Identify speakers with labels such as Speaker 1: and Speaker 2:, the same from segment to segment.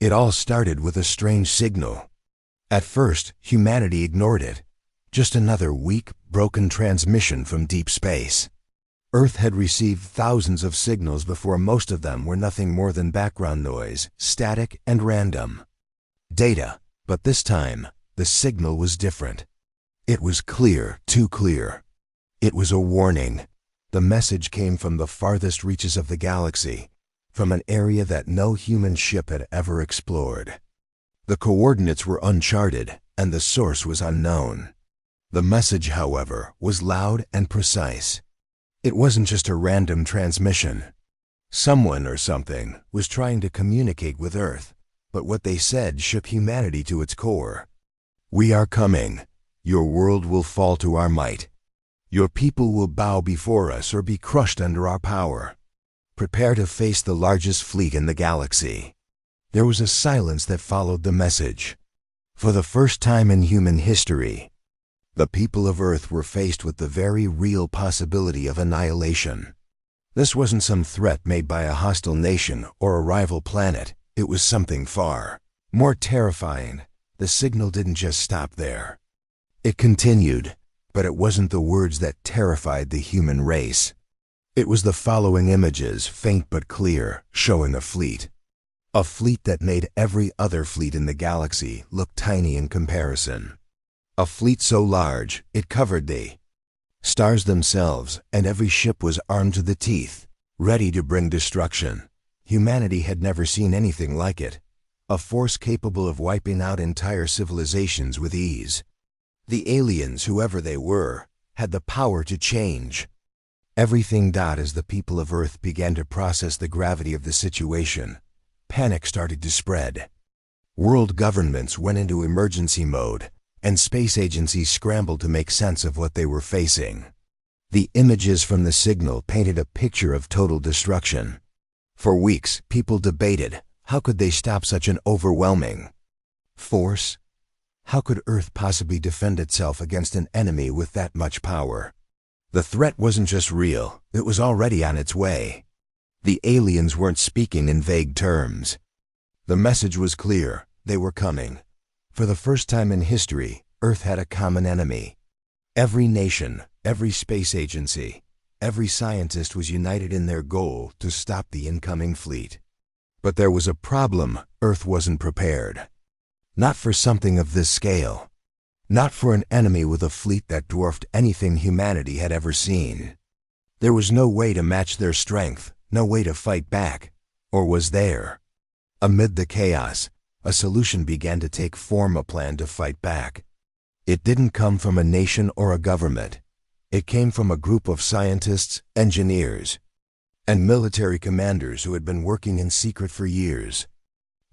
Speaker 1: It all started with a strange signal. At first, humanity ignored it. Just another weak, broken transmission from deep space. Earth had received thousands of signals before most of them were nothing more than background noise, static and random. Data, but this time, the signal was different. It was clear, too clear. It was a warning. The message came from the farthest reaches of the galaxy, from an area that no human ship had ever explored. The coordinates were uncharted, and the source was unknown. The message, however, was loud and precise. It wasn't just a random transmission. Someone or something was trying to communicate with Earth, but what they said shook humanity to its core. "We are coming. Your world will fall to our might. Your people will bow before us or be crushed under our power. Prepare to face the largest fleet in the galaxy." There was a silence that followed the message. For the first time in human history, the people of Earth were faced with the very real possibility of annihilation. This wasn't some threat made by a hostile nation or a rival planet. It was something far more terrifying. The signal didn't just stop there. It continued, but it wasn't the words that terrified the human race. It was the following images, faint but clear, showing a fleet. A fleet that made every other fleet in the galaxy look tiny in comparison. A fleet so large, it covered the stars themselves, and every ship was armed to the teeth, ready to bring destruction. Humanity had never seen anything like it. A force capable of wiping out entire civilizations with ease. The aliens, whoever they were, had the power to change everything. As the people of Earth began to process the gravity of the situation, panic started to spread. World governments went into emergency mode, and space agencies scrambled to make sense of what they were facing. The images from the signal painted a picture of total destruction. For weeks, people debated, how could they stop such an overwhelming force? How could Earth possibly defend itself against an enemy with that much power? The threat wasn't just real, it was already on its way. The aliens weren't speaking in vague terms. The message was clear, they were coming. For the first time in history, Earth had a common enemy. Every nation, every space agency, every scientist was united in their goal to stop the incoming fleet. But there was a problem. Earth wasn't prepared. Not for something of this scale. Not for an enemy with a fleet that dwarfed anything humanity had ever seen. There was no way to match their strength, no way to fight back. Or was there? Amid the chaos, a solution began to take form, a plan to fight back. It didn't come from a nation or a government. It came from a group of scientists, engineers, and military commanders who had been working in secret for years.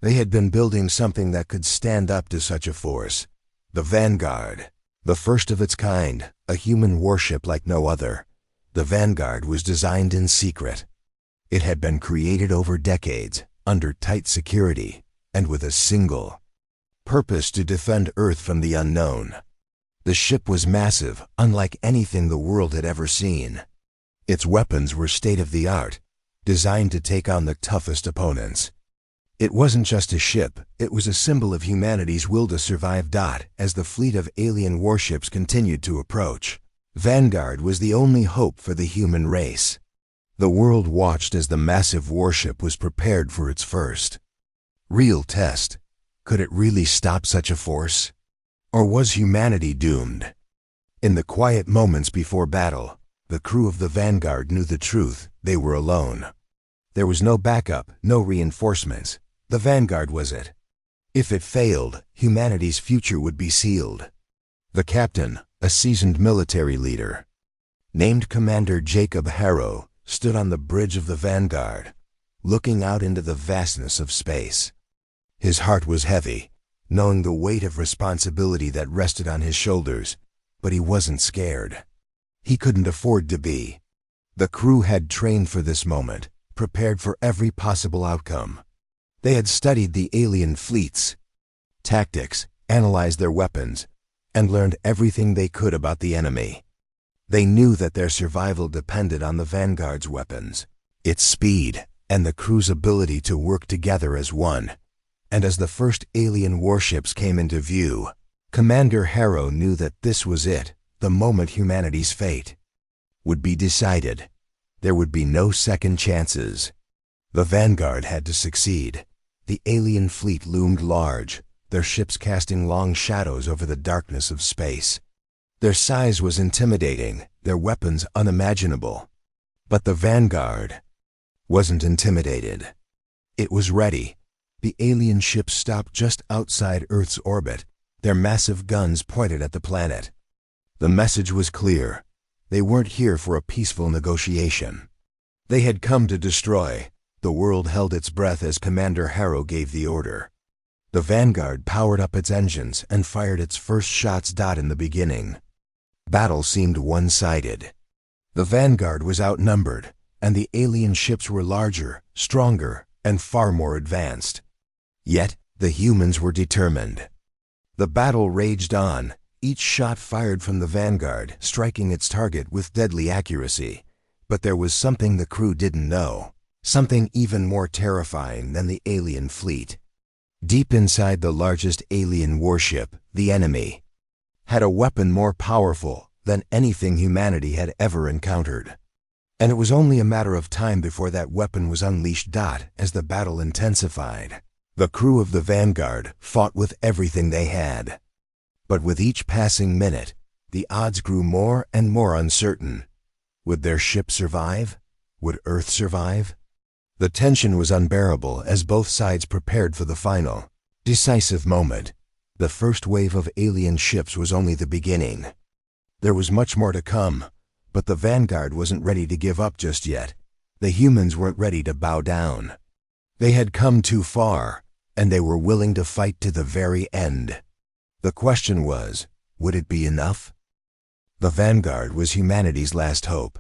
Speaker 1: They had been building something that could stand up to such a force. The Vanguard. The first of its kind, a human warship like no other. The Vanguard was designed in secret. It had been created over decades, under tight security, and with a single purpose: to defend Earth from the unknown. The ship was massive, unlike anything the world had ever seen. Its weapons were state-of-the-art, designed to take on the toughest opponents. It wasn't just a ship, it was a symbol of humanity's will to survive. As the fleet of alien warships continued to approach, Vanguard was the only hope for the human race. The world watched as the massive warship was prepared for its first real test. Could it really stop such a force? Or was humanity doomed? In the quiet moments before battle, the crew of the Vanguard knew the truth: they were alone. There was no backup, no reinforcements. The Vanguard was it. If it failed, humanity's future would be sealed. The captain, a seasoned military leader, named Commander Jacob Harrow, stood on the bridge of the Vanguard, looking out into the vastness of space. His heart was heavy, knowing the weight of responsibility that rested on his shoulders, but he wasn't scared. He couldn't afford to be. The crew had trained for this moment, prepared for every possible outcome. They had studied the alien fleets' tactics, analyzed their weapons, and learned everything they could about the enemy. They knew that their survival depended on the Vanguard's weapons, its speed, and the crew's ability to work together as one. And as the first alien warships came into view, Commander Harrow knew that this was it, the moment humanity's fate would be decided. There would be no second chances. The Vanguard had to succeed. The alien fleet loomed large, their ships casting long shadows over the darkness of space. Their size was intimidating, their weapons unimaginable. But the Vanguard wasn't intimidated. It was ready. The alien ships stopped just outside Earth's orbit, their massive guns pointed at the planet. The message was clear. They weren't here for a peaceful negotiation. They had come to destroy. The world held its breath as Commander Harrow gave the order. The Vanguard powered up its engines and fired its first shots. In the beginning, battle seemed one-sided. The Vanguard was outnumbered, and the alien ships were larger, stronger, and far more advanced. Yet, the humans were determined. The battle raged on, each shot fired from the Vanguard striking its target with deadly accuracy. But there was something the crew didn't know, something even more terrifying than the alien fleet. Deep inside the largest alien warship, the enemy had a weapon more powerful than anything humanity had ever encountered. And it was only a matter of time before that weapon was unleashed. As the battle intensified, the crew of the Vanguard fought with everything they had. But with each passing minute, the odds grew more and more uncertain. Would their ship survive? Would Earth survive? The tension was unbearable as both sides prepared for the final, decisive moment. The first wave of alien ships was only the beginning. There was much more to come, but the Vanguard wasn't ready to give up just yet. The humans weren't ready to bow down. They had come too far, and they were willing to fight to the very end. The question was, would it be enough? The Vanguard was humanity's last hope.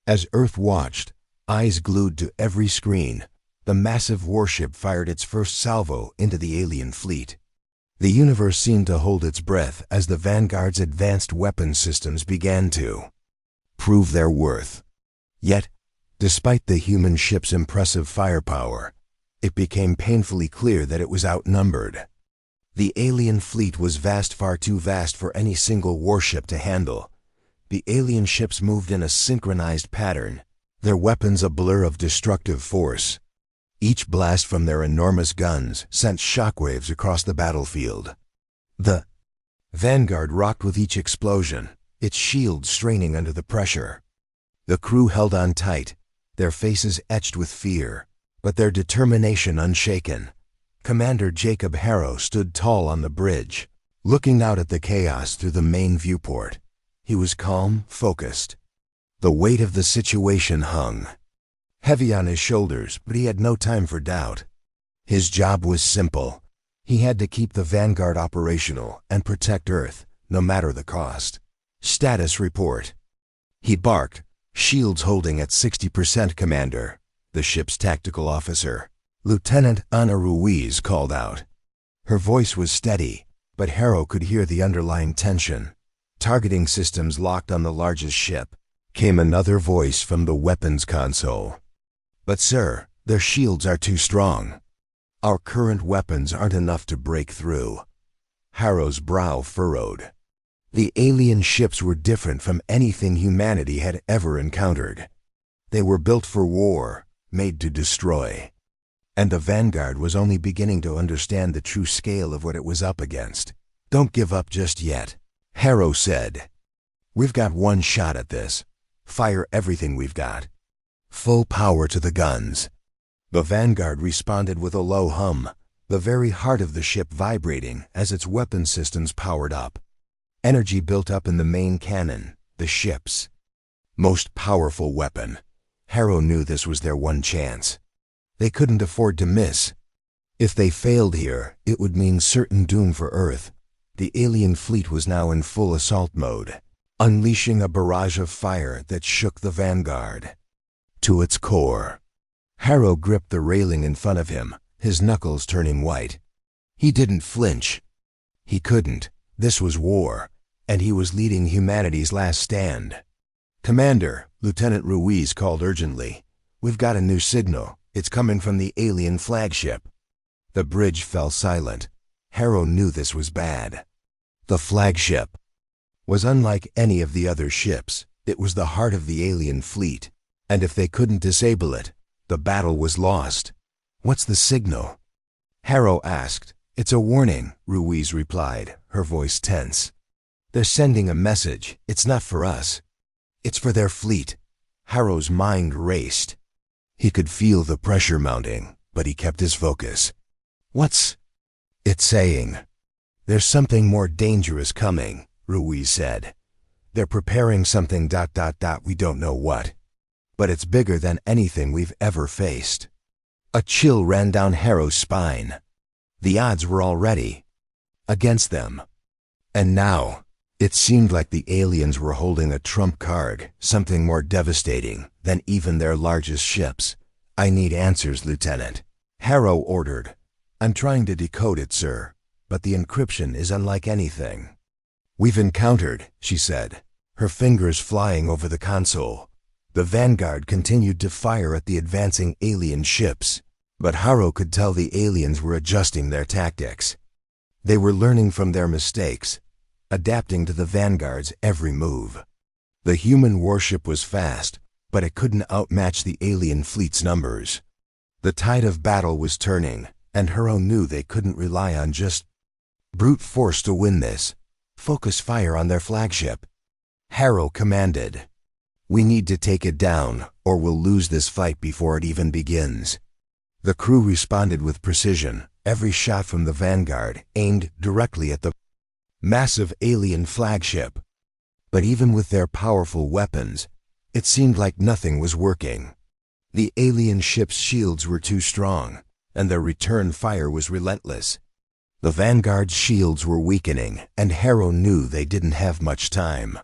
Speaker 1: As Earth watched, eyes glued to every screen, the massive warship fired its first salvo into the alien fleet. The universe seemed to hold its breath as the Vanguard's advanced weapon systems began to prove their worth. Yet, despite the human ship's impressive firepower, it became painfully clear that it was outnumbered. The alien fleet was vast, far too vast for any single warship to handle. The alien ships moved in a synchronized pattern, their weapons a blur of destructive force. Each blast from their enormous guns sent shockwaves across the battlefield. The Vanguard rocked with each explosion, its shield straining under the pressure. The crew held on tight, their faces etched with fear, but their determination unshaken. Commander Jacob Harrow stood tall on the bridge, looking out at the chaos through the main viewport. He was calm, focused. The weight of the situation hung heavy on his shoulders, but he had no time for doubt. His job was simple. He had to keep the Vanguard operational and protect Earth, no matter the cost. Status report. He barked, shields holding at 60%, Commander. The ship's tactical officer, Lieutenant Ana Ruiz, called out. Her voice was steady, but Harrow could hear the underlying tension. Targeting systems locked on the largest ship. Came another voice from the weapons console. But sir, their shields are too strong. Our current weapons aren't enough to break through. Harrow's brow furrowed. The alien ships were different from anything humanity had ever encountered. They were built for war, made to destroy. And the Vanguard was only beginning to understand the true scale of what it was up against. Don't give up just yet, Harrow said. We've got one shot at this. Fire everything we've got. Full power to the guns. The Vanguard responded with a low hum, the very heart of the ship vibrating as its weapon systems powered up. Energy built up in the main cannon, the ship's most powerful weapon. Harrow knew this was their one chance. They couldn't afford to miss. If they failed here, it would mean certain doom for Earth. The alien fleet was now in full assault mode, unleashing a barrage of fire that shook the Vanguard to its core. Harrow gripped the railing in front of him, his knuckles turning white. He didn't flinch. He couldn't. This was war, and he was leading humanity's last stand. Commander, Lieutenant Ruiz called urgently. We've got a new signal. It's coming from the alien flagship. The bridge fell silent. Harrow knew this was bad. The flagship was unlike any of the other ships. It was the heart of the alien fleet, and if they couldn't disable it, the battle was lost. "What's the signal?" Harrow asked. "It's a warning," Ruiz replied, her voice tense. "They're sending a message. It's not for us. It's for their fleet." Harrow's mind raced. He could feel the pressure mounting, but he kept his focus. "What's it saying?" "There's something more dangerous coming," Ruiz said. "They're preparing something ... we don't know what. But it's bigger than anything we've ever faced." A chill ran down Harrow's spine. The odds were already against them. And now, it seemed like the aliens were holding a trump card, something more devastating than even their largest ships. "I need answers, Lieutenant," Harrow ordered. "I'm trying to decode it, sir, but the encryption is unlike anything we've encountered," she said, her fingers flying over the console. The Vanguard continued to fire at the advancing alien ships, but Harrow could tell the aliens were adjusting their tactics. They were learning from their mistakes, adapting to the Vanguard's every move. The human warship was fast, but it couldn't outmatch the alien fleet's numbers. The tide of battle was turning, and Harrow knew they couldn't rely on just brute force to win this. "Focus fire on their flagship," Harrow commanded. "We need to take it down, or we'll lose this fight before it even begins." The crew responded with precision, every shot from the Vanguard aimed directly at the massive alien flagship. But even with their powerful weapons, it seemed like nothing was working. The alien ship's shields were too strong, and their return fire was relentless. The Vanguard's shields were weakening, and Harrow knew they didn't have much time.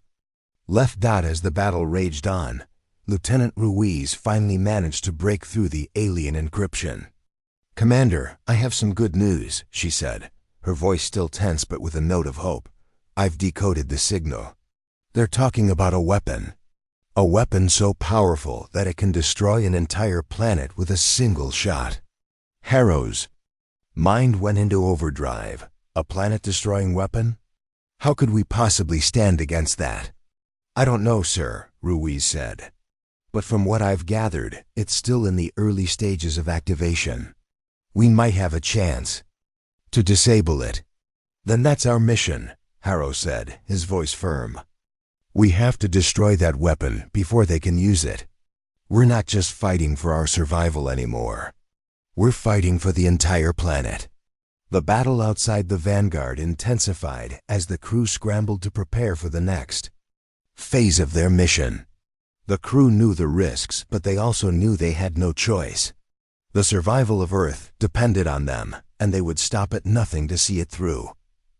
Speaker 1: Left as the battle raged on, Lieutenant Ruiz finally managed to break through the alien encryption. "Commander, I have some good news," she said, her voice still tense but with a note of hope. "I've decoded the signal. They're talking about a weapon so powerful that it can destroy an entire planet with a single shot." Harrow's mind went into overdrive. A planet-destroying weapon? How could we possibly stand against that? "I don't know, sir," Ruiz said. "But from what I've gathered, it's still in the early stages of activation. We might have a chance to disable it." "Then that's our mission," Harrow said, his voice firm. "We have to destroy that weapon before they can use it. We're not just fighting for our survival anymore. We're fighting for the entire planet." The battle outside the Vanguard intensified as the crew scrambled to prepare for the next phase of their mission. The crew knew the risks, but they also knew they had no choice. The survival of Earth depended on them, and they would stop at nothing to see it through.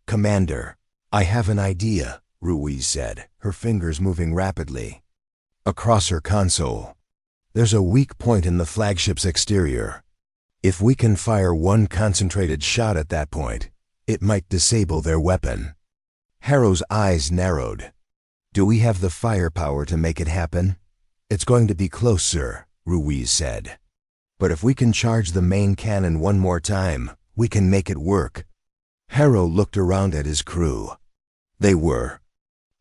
Speaker 1: "Commander, I have an idea," Ruiz said, her fingers moving rapidly across her console. "There's a weak point in the flagship's exterior. If we can fire one concentrated shot at that point, it might disable their weapon." Harrow's eyes narrowed. "Do we have the firepower to make it happen?" "It's going to be close, sir," Ruiz said. "But if we can charge the main cannon one more time, we can make it work." Harrow looked around at his crew. They were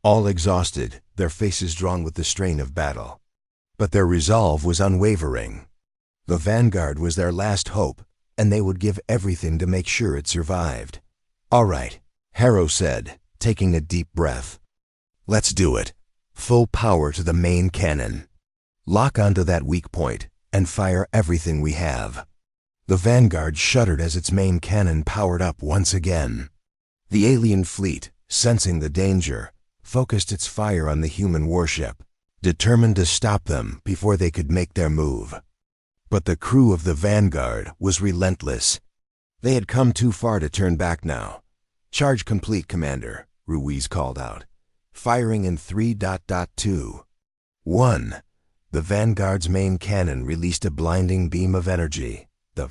Speaker 1: all exhausted, their faces drawn with the strain of battle. But their resolve was unwavering. The Vanguard was their last hope, and they would give everything to make sure it survived. "All right," Harrow said, taking a deep breath. "Let's do it. Full power to the main cannon. Lock onto that weak point and fire everything we have." The Vanguard shuddered as its main cannon powered up once again. The alien fleet, sensing the danger, focused its fire on the human warship, determined to stop them before they could make their move. But the crew of the Vanguard was relentless. They had come too far to turn back now. "Charge complete, Commander," Ruiz called out. "Firing in 3.2. 1. The Vanguard's main cannon released a blinding beam of energy, the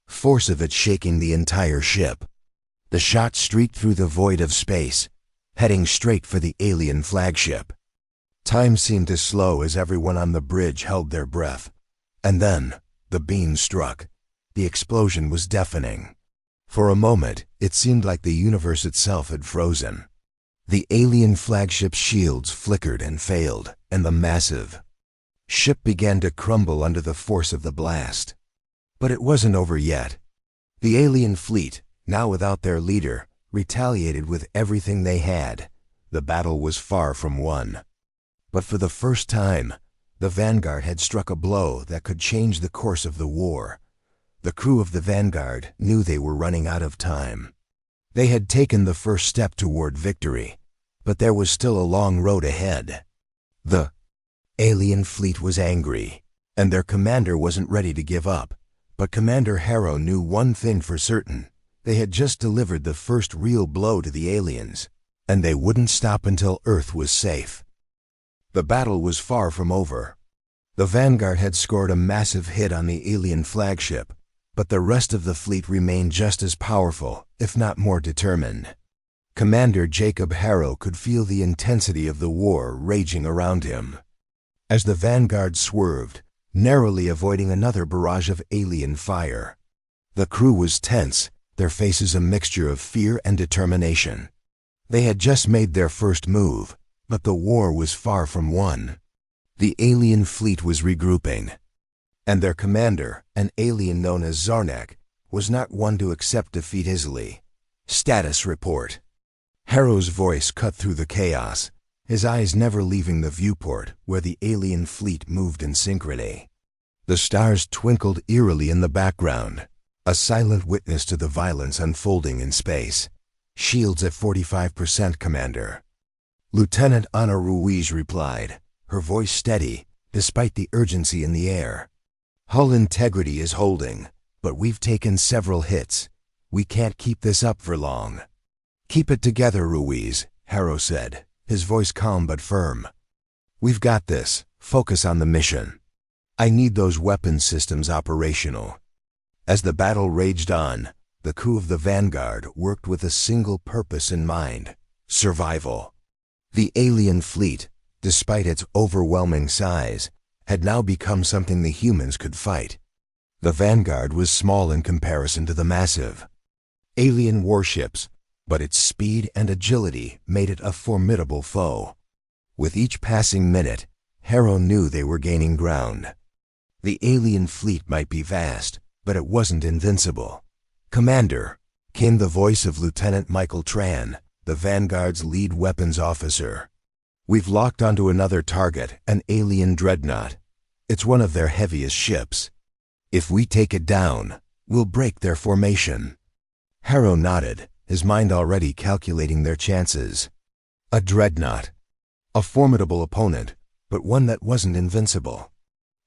Speaker 1: force of it shaking the entire ship. The shot streaked through the void of space, heading straight for the alien flagship. Time seemed to slow as everyone on the bridge held their breath. And then, the beam struck. The explosion was deafening. For a moment, it seemed like the universe itself had frozen. The alien flagship's shields flickered and failed, and the massive ship began to crumble under the force of the blast. But it wasn't over yet. The alien fleet, now without their leader, retaliated with everything they had. The battle was far from won. But for the first time, the Vanguard had struck a blow that could change the course of the war. The crew of the Vanguard knew they were running out of time. They had taken the first step toward victory, but there was still a long road ahead. The alien fleet was angry, and their commander wasn't ready to give up. But Commander Harrow knew one thing for certain. They had just delivered the first real blow to the aliens, and they wouldn't stop until Earth was safe. The battle was far from over. The Vanguard had scored a massive hit on the alien flagship, but the rest of the fleet remained just as powerful, if not more determined. Commander Jacob Harrow could feel the intensity of the war raging around him. As the Vanguard swerved, narrowly avoiding another barrage of alien fire, the crew was tense, their faces a mixture of fear and determination. They had just made their first move, but the war was far from won. The alien fleet was regrouping, and their commander, an alien known as Zarnak, was not one to accept defeat easily. Status report. Harrow's voice cut through the chaos, his eyes never leaving the viewport where the alien fleet moved in synchrony. The stars twinkled eerily in the background, a silent witness to the violence unfolding in space. Shields at 45%, Commander. Lieutenant Ana Ruiz replied, her voice steady, despite the urgency in the air. Hull integrity is holding, but we've taken several hits. We can't keep this up for long. Keep it together, Ruiz, Harrow said, his voice calm but firm. We've got this. Focus on the mission. I need those weapon systems operational. As the battle raged on, the crew of the Vanguard worked with a single purpose in mind: survival. The alien fleet, despite its overwhelming size, had now become something the humans could fight. The Vanguard was small in comparison to the massive alien warships, but its speed and agility made it a formidable foe. With each passing minute, Harrow knew they were gaining ground. The alien fleet might be vast, but it wasn't invincible. Commander, came the voice of Lieutenant Michael Tran, the Vanguard's lead weapons officer. We've locked onto another target, an alien dreadnought. It's one of their heaviest ships. If we take it down, we'll break their formation. Harrow nodded, his mind already calculating their chances. A dreadnought. A formidable opponent, but one that wasn't invincible.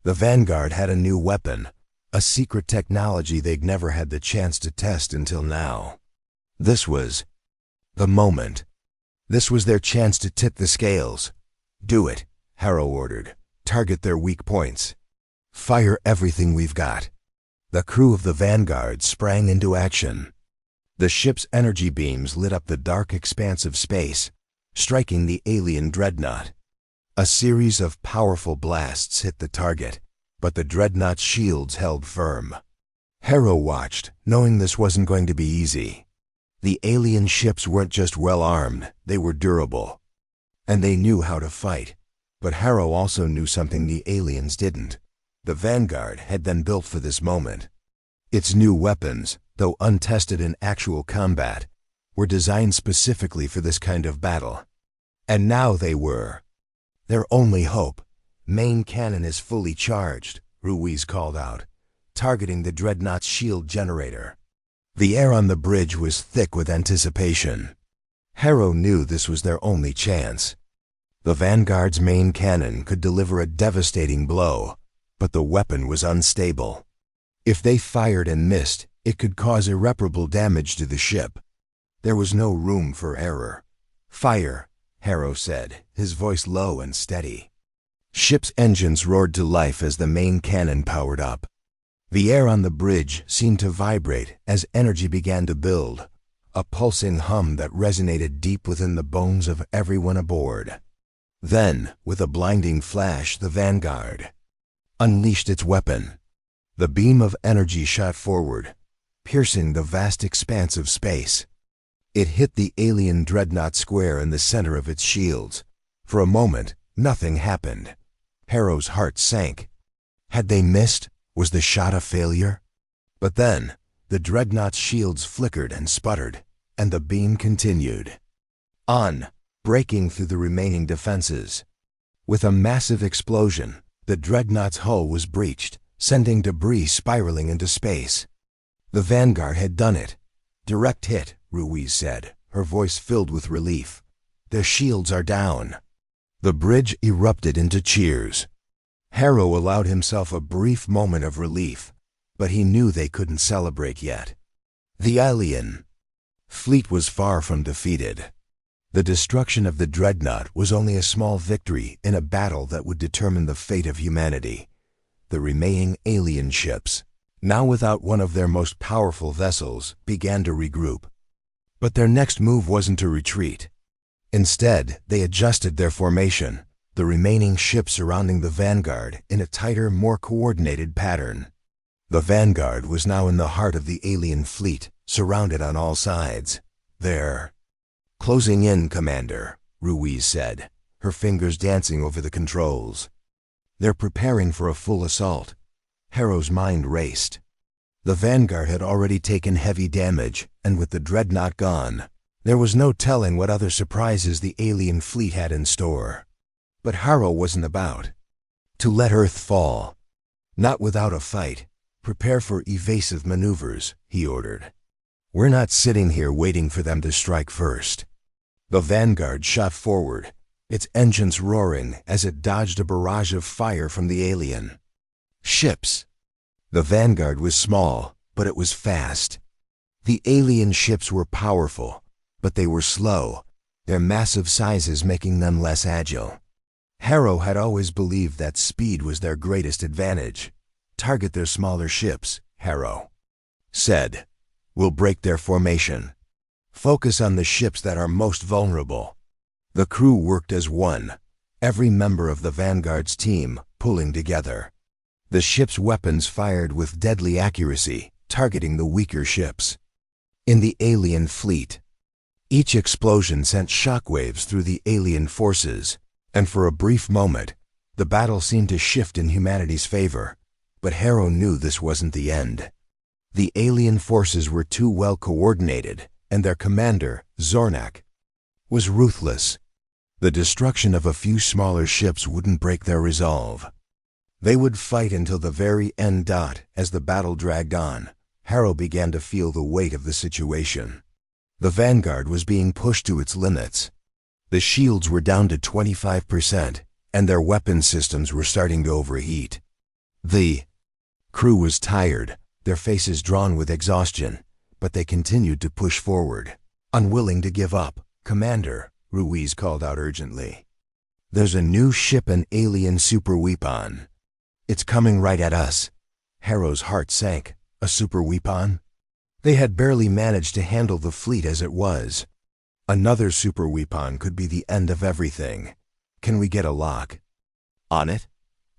Speaker 1: The Vanguard had a new weapon, a secret technology they'd never had the chance to test until now. This was the moment. This was their chance to tip the scales. Do it, Harrow ordered. Target their weak points. Fire everything we've got. The crew of the Vanguard sprang into action. The ship's energy beams lit up the dark expanse of space, striking the alien dreadnought. A series of powerful blasts hit the target, but the dreadnought's shields held firm. Harrow watched, knowing this wasn't going to be easy. The alien ships weren't just well-armed, they were durable. And they knew how to fight. But Harrow also knew something the aliens didn't. The Vanguard had been built for this moment. Its new weapons, though untested in actual combat, were designed specifically for this kind of battle. And now they were their only hope. Main cannon is fully charged, Ruiz called out, targeting the dreadnought's shield generator. The air on the bridge was thick with anticipation. Harrow knew this was their only chance. The Vanguard's main cannon could deliver a devastating blow, but the weapon was unstable. If they fired and missed, it could cause irreparable damage to the ship. There was no room for error. Fire, Harrow said, his voice low and steady. Ship's engines roared to life as the main cannon powered up. The air on the bridge seemed to vibrate as energy began to build, a pulsing hum that resonated deep within the bones of everyone aboard. Then, with a blinding flash, the Vanguard unleashed its weapon. The beam of energy shot forward, piercing the vast expanse of space. It hit the alien dreadnought square in the center of its shields. For a moment, nothing happened. Harrow's heart sank. Had they missed? Was the shot a failure? But then, the dreadnought's shields flickered and sputtered, and the beam continued on, breaking through the remaining defenses. With a massive explosion, the dreadnought's hull was breached, sending debris spiraling into space. The Vanguard had done it. Direct hit, Ruiz said, her voice filled with relief. Their shields are down. The bridge erupted into cheers. Harrow allowed himself a brief moment of relief, but he knew they couldn't celebrate yet. The alien fleet was far from defeated. The destruction of the dreadnought was only a small victory in a battle that would determine the fate of humanity. The remaining alien ships, now without one of their most powerful vessels, began to regroup. But their next move wasn't to retreat. Instead, they adjusted their formation, the remaining ships surrounding the Vanguard in a tighter, more coordinated pattern. The Vanguard was now in the heart of the alien fleet, surrounded on all sides. They're closing in, Commander, Ruiz said, her fingers dancing over the controls. They're preparing for a full assault. Harrow's mind raced. The Vanguard had already taken heavy damage, and with the dreadnought gone, there was no telling what other surprises the alien fleet had in store. But Harrow wasn't about to let Earth fall. Not without a fight. Prepare for evasive maneuvers, he ordered. We're not sitting here waiting for them to strike first. The Vanguard shot forward, its engines roaring as it dodged a barrage of fire from the alien ships. The Vanguard was small, but it was fast. The alien ships were powerful, but they were slow, their massive sizes making them less agile. Harrow had always believed that speed was their greatest advantage. Target their smaller ships, Harrow said. We'll break their formation. Focus on the ships that are most vulnerable. The crew worked as one, every member of the Vanguard's team pulling together. The ship's weapons fired with deadly accuracy, targeting the weaker ships in the alien fleet. Each explosion sent shockwaves through the alien forces, and for a brief moment, the battle seemed to shift in humanity's favor. But Harrow knew this wasn't the end. The alien forces were too well coordinated, and their commander, Zornak, was ruthless. The destruction of a few smaller ships wouldn't break their resolve. They would fight until the very end. As the battle dragged on, Harrow began to feel the weight of the situation. The Vanguard was being pushed to its limits. The shields were down to 25%, and their weapon systems were starting to overheat. The crew was tired, their faces drawn with exhaustion, but they continued to push forward, unwilling to give up. Commander, Ruiz called out urgently. There's a new ship, an alien super weapon. It's coming right at us. Harrow's heart sank. A super weapon? They had barely managed to handle the fleet as it was. Another super weapon could be the end of everything. Can we get a lock on it?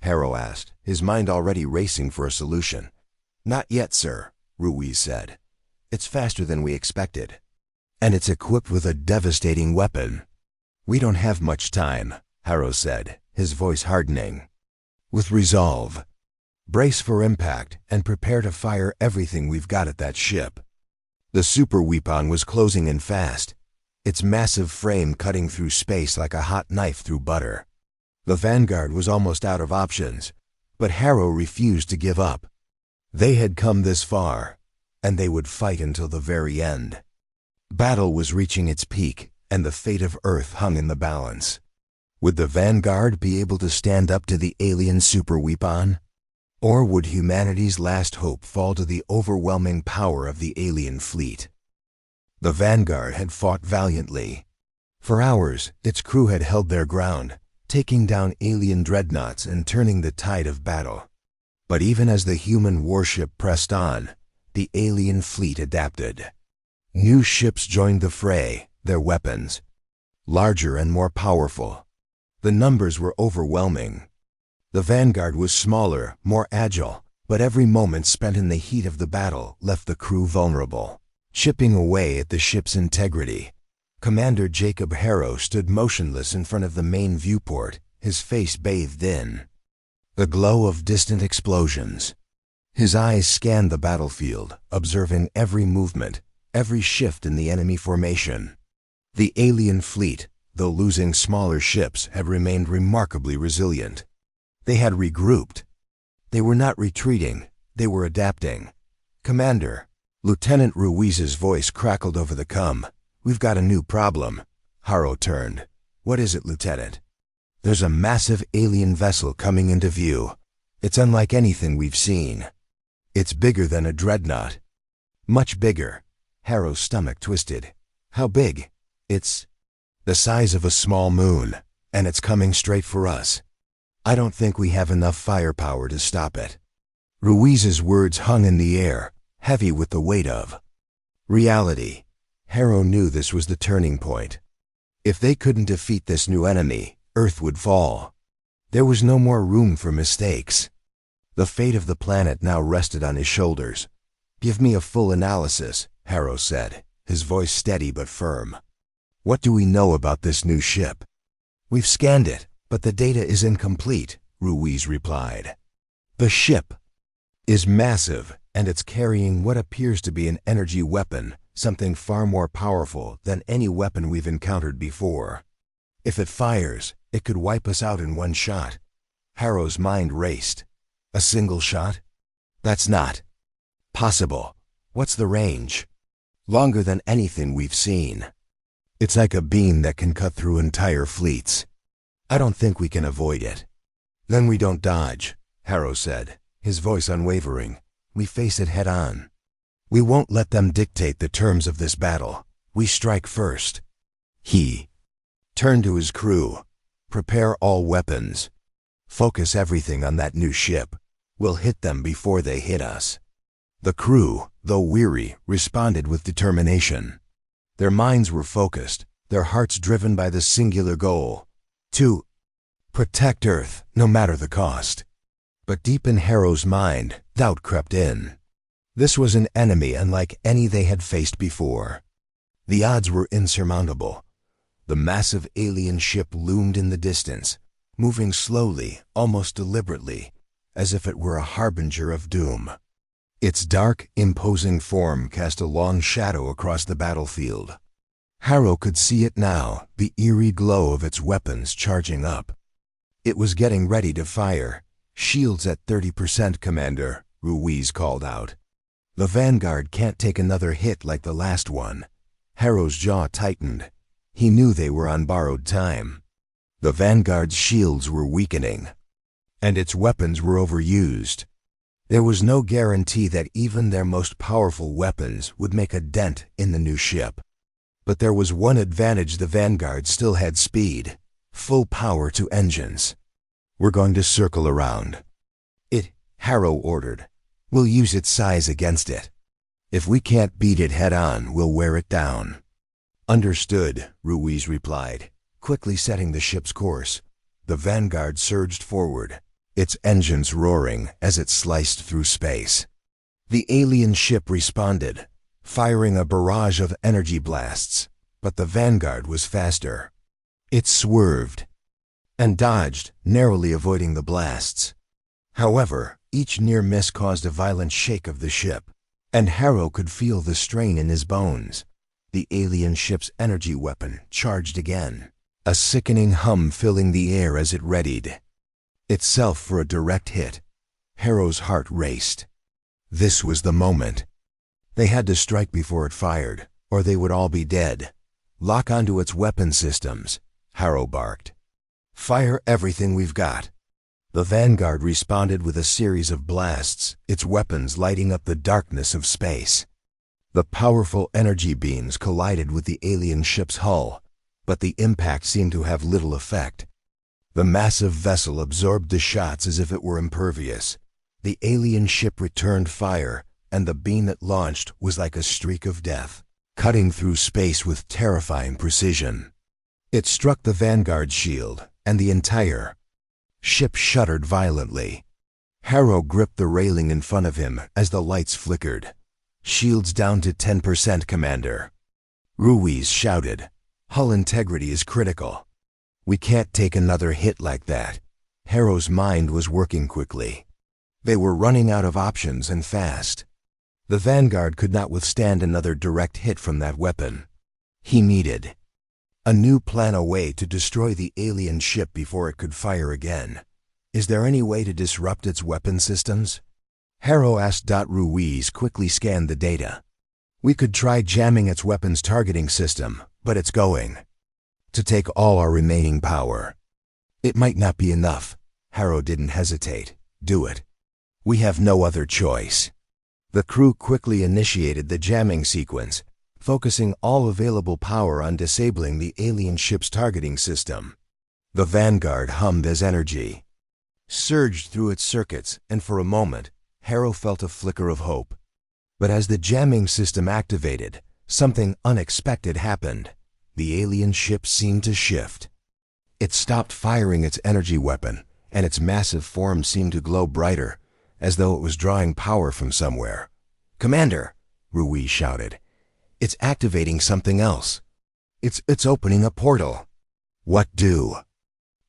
Speaker 1: Harrow asked, his mind already racing for a solution. Not yet, sir, Ruiz said. It's faster than we expected. And it's equipped with a devastating weapon. We don't have much time, Harrow said, his voice hardening. With resolve. Brace for impact and prepare to fire everything we've got at that ship. The super weapon was closing in fast, its massive frame cutting through space like a hot knife through butter. The Vanguard was almost out of options, but Harrow refused to give up. They had come this far, and they would fight until the very end. Battle was reaching its peak, and the fate of Earth hung in the balance. Would the Vanguard be able to stand up to the alien super weapon? Or would humanity's last hope fall to the overwhelming power of the alien fleet? The Vanguard had fought valiantly. For hours, its crew had held their ground, taking down alien dreadnoughts and turning the tide of battle. But even as the human warship pressed on, the alien fleet adapted. New ships joined the fray, their weapons larger and more powerful. The numbers were overwhelming. The Vanguard was smaller, more agile, But every moment spent in the heat of the battle left the crew vulnerable, chipping away at the ship's integrity. Commander Jacob Harrow stood motionless in front of the main viewport, his face bathed in the glow of distant explosions. His eyes scanned the battlefield, observing every movement, every shift in the enemy formation. The alien fleet, though losing smaller ships, had remained remarkably resilient. They had regrouped. They were not retreating, they were adapting. "Commander," Lieutenant Ruiz's voice crackled over the comm. "We've got a new problem." Harrow turned. "What is it, Lieutenant?" "There's a massive alien vessel coming into view. It's unlike anything we've seen. It's bigger than a dreadnought." "Much bigger." Harrow's stomach twisted. "How big?" "It's the size of a small moon, and it's coming straight for us. I don't think we have enough firepower to stop it." Ruiz's words hung in the air, heavy with the weight of reality. Harrow knew this was the turning point. If they couldn't defeat this new enemy, Earth would fall. There was no more room for mistakes. The fate of the planet now rested on his shoulders. "Give me a full analysis," Harrow said, his voice steady but firm. "What do we know about this new ship?" "We've scanned it, but the data is incomplete," Ruiz replied. "The ship is massive, and it's carrying what appears to be an energy weapon, something far more powerful than any weapon we've encountered before. If it fires, it could wipe us out in one shot." Harrow's mind raced. "A single shot? That's not possible. What's the range?" "Longer than anything we've seen. It's like a beam that can cut through entire fleets. I don't think we can avoid it." "Then we don't dodge," Harrow said, his voice unwavering. "We face it head on. We won't let them dictate the terms of this battle. We strike first." He turned to his crew. "Prepare all weapons. Focus everything on that new ship. We'll hit them before they hit us." The crew, though weary, responded with determination. Their minds were focused, their hearts driven by the singular goal: to protect Earth, no matter the cost. But deep in Harrow's mind, doubt crept in. This was an enemy unlike any they had faced before. The odds were insurmountable. The massive alien ship loomed in the distance, moving slowly, almost deliberately, as if it were a harbinger of doom. Its dark, imposing form cast a long shadow across the battlefield. Harrow could see it now, the eerie glow of its weapons charging up. It was getting ready to fire. "Shields at 30%, Commander," Ruiz called out. "The Vanguard can't take another hit like the last one." Harrow's jaw tightened. He knew they were on borrowed time. The Vanguard's shields were weakening, and its weapons were overused. There was no guarantee that even their most powerful weapons would make a dent in the new ship. But there was one advantage: the Vanguard still had speed, full power to engines. "We're going to circle around it," Harrow ordered. "We'll use its size against it. If we can't beat it head on, we'll wear it down." "Understood," Ruiz replied, quickly setting the ship's course. The Vanguard surged forward, its engines roaring as it sliced through space. The alien ship responded, firing a barrage of energy blasts, but the Vanguard was faster. It swerved and dodged, narrowly avoiding the blasts. However, each near miss caused a violent shake of the ship, and Harrow could feel the strain in his bones. The alien ship's energy weapon charged again, a sickening hum filling the air as it readied itself for a direct hit. Harrow's heart raced. This was the moment. They had to strike before it fired, or they would all be dead. "Lock onto its weapon systems," Harrow barked. "Fire everything we've got." The Vanguard responded with a series of blasts, its weapons lighting up the darkness of space. The powerful energy beams collided with the alien ship's hull, but the impact seemed to have little effect. The massive vessel absorbed the shots as if it were impervious. The alien ship returned fire, and the beam it launched was like a streak of death, cutting through space with terrifying precision. It struck the Vanguard's shield, and the entire ship shuddered violently. Harrow gripped the railing in front of him as the lights flickered. "Shields down to 10%, Commander." Ruiz shouted. "Hull integrity is critical. We can't take another hit like that." Harrow's mind was working quickly. They were running out of options and fast. The Vanguard could not withstand another direct hit from that weapon. He needed a new plan, a way to destroy the alien ship before it could fire again. "Is there any way to disrupt its weapon systems?" Harrow asked. Ruiz quickly scanned the data. "We could try jamming its weapons targeting system, but it's going to take all our remaining power." "It might not be enough." Harrow didn't hesitate. "Do it. We have no other choice." The crew quickly initiated the jamming sequence, focusing all available power on disabling the alien ship's targeting system. The Vanguard hummed as energy surged through its circuits, and for a moment, Harrow felt a flicker of hope. But as the jamming system activated, something unexpected happened. The alien ship seemed to shift. It stopped firing its energy weapon, and its massive form seemed to glow brighter, as though it was drawing power from somewhere. "Commander," Ruiz shouted, "it's activating something else. It's opening a portal." "What do?"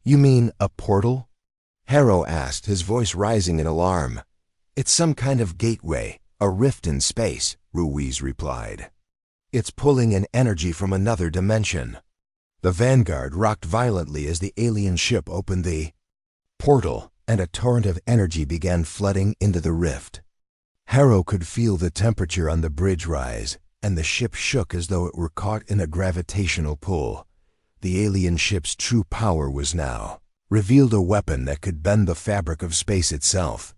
Speaker 1: "You mean a portal?" Harrow asked, his voice rising in alarm. "It's some kind of gateway, a rift in space," Ruiz replied. "It's pulling in energy from another dimension." The Vanguard rocked violently as the alien ship opened the portal, and a torrent of energy began flooding into the rift. Harrow could feel the temperature on the bridge rise, and the ship shook as though it were caught in a gravitational pull. The alien ship's true power was now revealed, a weapon that could bend the fabric of space itself.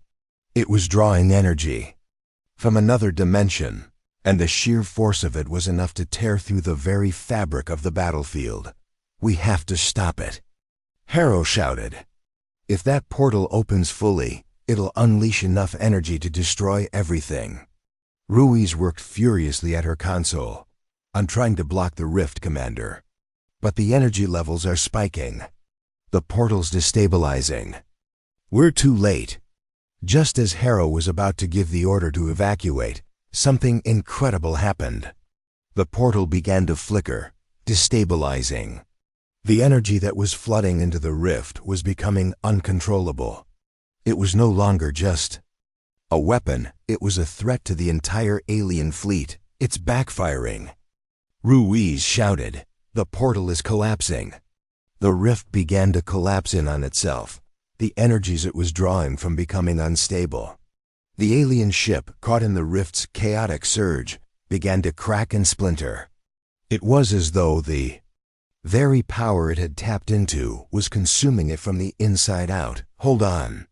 Speaker 1: It was drawing energy from another dimension, and the sheer force of it was enough to tear through the very fabric of the battlefield. "We have to stop it," Harrow shouted. "If that portal opens fully, it'll unleash enough energy to destroy everything." Ruiz worked furiously at her console. "I'm trying to block the rift, Commander. But the energy levels are spiking. The portal's destabilizing." "We're too late." Just as Harrow was about to give the order to evacuate, something incredible happened. The portal began to flicker, destabilizing. The energy that was flooding into the rift was becoming uncontrollable. It was no longer just a weapon, it was a threat to the entire alien fleet. "It's backfiring," Ruiz shouted. "The portal is collapsing." The rift began to collapse in on itself, the energies it was drawing from becoming unstable. The alien ship, caught in the rift's chaotic surge, began to crack and splinter. It was as though the very power it had tapped into was consuming it from the inside out. "Hold on,"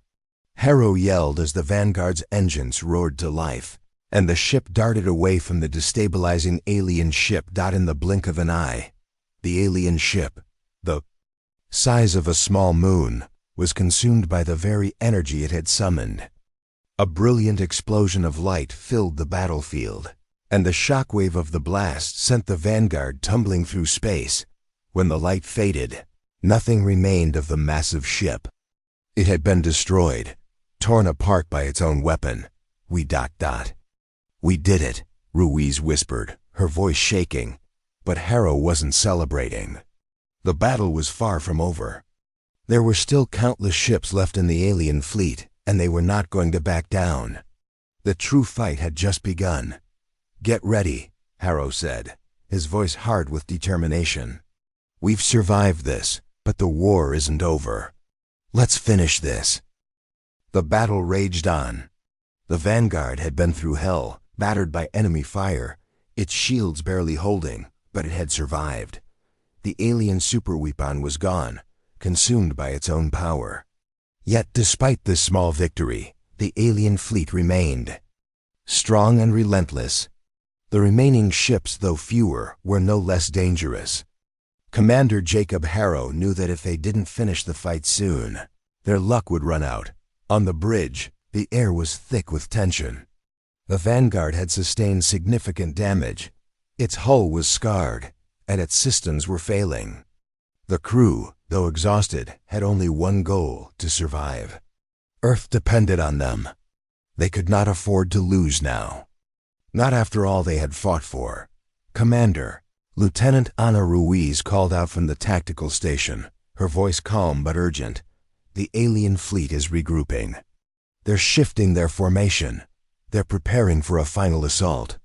Speaker 1: Harrow yelled as the Vanguard's engines roared to life, and the ship darted away from the destabilizing alien ship. In the blink of an eye, the alien ship, the size of a small moon, was consumed by the very energy it had summoned. A brilliant explosion of light filled the battlefield, and the shockwave of the blast sent the Vanguard tumbling through space. When the light faded, nothing remained of the massive ship. It had been destroyed, torn apart by its own weapon. We did it," Ruiz whispered, her voice shaking, but Harrow wasn't celebrating. The battle was far from over. There were still countless ships left in the alien fleet, and they were not going to back down. The true fight had just begun. "Get ready," Harrow said, his voice hard with determination. "We've survived this, but the war isn't over. Let's finish this." The battle raged on. The Vanguard had been through hell, battered by enemy fire, its shields barely holding, but it had survived. The alien superweapon was gone, consumed by its own power. Yet despite this small victory, the alien fleet remained strong and relentless. The remaining ships, though fewer, were no less dangerous. Commander Jacob Harrow knew that if they didn't finish the fight soon, their luck would run out. On the bridge, the air was thick with tension. The Vanguard had sustained significant damage. Its hull was scarred, and its systems were failing. The crew, though exhausted, had only one goal: to survive. Earth depended on them. They could not afford to lose now. Not after all they had fought for. "Commander," Lieutenant Ana Ruiz called out from the tactical station, her voice calm but urgent. "The alien fleet is regrouping. They're shifting their formation. They're preparing for a final assault."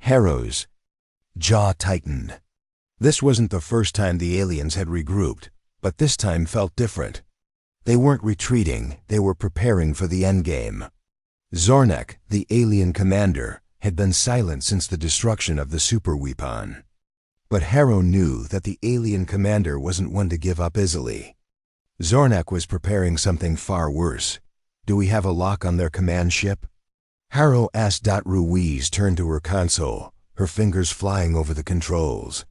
Speaker 1: Harrow's jaw tightened. This wasn't the first time the aliens had regrouped, but this time felt different. They weren't retreating, they were preparing for the endgame. Zornek, the alien commander, had been silent since the destruction of the superweapon. But Harrow knew that the alien commander wasn't one to give up easily. Zornek was preparing something far worse. "Do we have a lock on their command ship?" Harrow asked. Ruiz turned to her console, her fingers flying over the controls.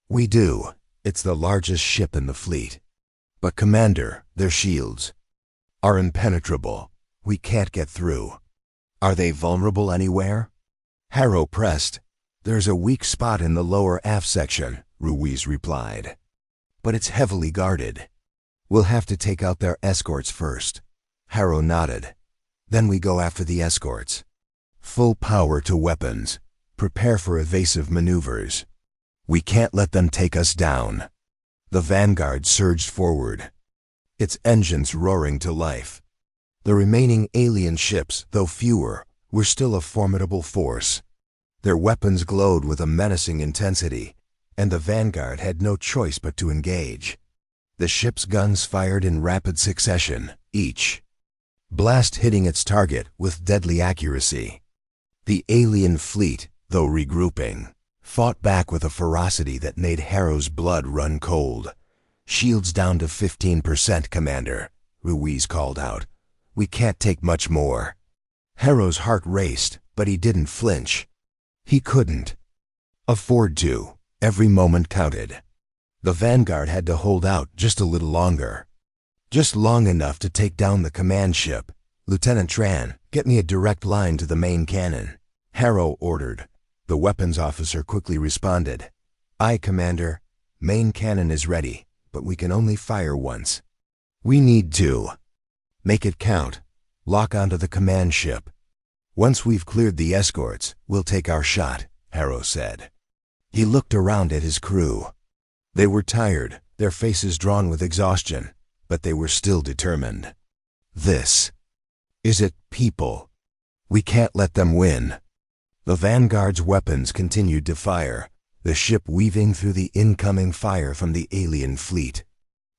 Speaker 1: "We do. It's the largest ship in the fleet. But Commander, their shields are impenetrable. We can't get through." "Are they vulnerable anywhere?" Harrow pressed. "There's a weak spot in the lower aft section," Ruiz replied. "But it's heavily guarded. We'll have to take out their escorts first." Harrow nodded. "Then we go after the escorts. Full power to weapons. Prepare for evasive maneuvers. We can't let them take us down." The Vanguard surged forward, its engines roaring to life. The remaining alien ships, though fewer, were still a formidable force. Their weapons glowed with a menacing intensity, and the Vanguard had no choice but to engage. The ship's guns fired in rapid succession, each blast hitting its target with deadly accuracy. The alien fleet, though regrouping, fought back with a ferocity that made Harrow's blood run cold. "Shields down to 15%, Commander," Ruiz called out. "We can't take much more." Harrow's heart raced, but he didn't flinch. He couldn't afford to. Every moment counted. The Vanguard had to hold out just a little longer. Just long enough to take down the command ship. "Lieutenant Tran, get me a direct line to the main cannon," Harrow ordered. The weapons officer quickly responded. "Aye, Commander. Main cannon is ready, but we can only fire once. We need to make it count. Lock onto the command ship. Once we've cleared the escorts, we'll take our shot," Harrow said. He looked around at his crew. They were tired, their faces drawn with exhaustion, but they were still determined. "This is it, people. We can't let them win." The Vanguard's weapons continued to fire, the ship weaving through the incoming fire from the alien fleet.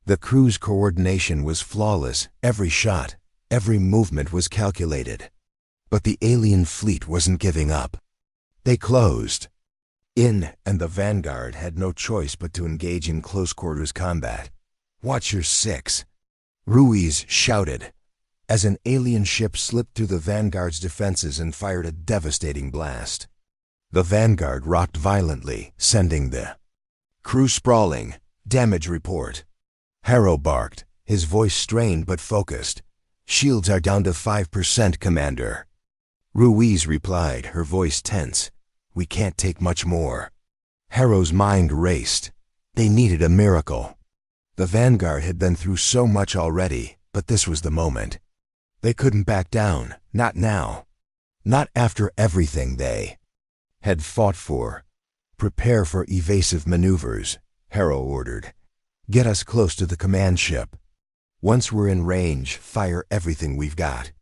Speaker 1: The crew's coordination was flawless. Every shot, every movement was calculated. But the alien fleet wasn't giving up. They closed in, and the Vanguard had no choice but to engage in close-quarters combat. "Watch your six," Ruiz shouted, as an alien ship slipped through the Vanguard's defenses and fired a devastating blast. The Vanguard rocked violently, sending the crew sprawling. "Damage report," Harrow barked, his voice strained but focused. "Shields are down to 5%, Commander." Ruiz replied, her voice tense. "We can't take much more." Harrow's mind raced. They needed a miracle. The Vanguard had been through so much already, but this was the moment. They couldn't back down, not now. Not after everything they had fought for. "Prepare for evasive maneuvers," Harrow ordered. "Get us close to the command ship. Once we're in range, fire everything we've got."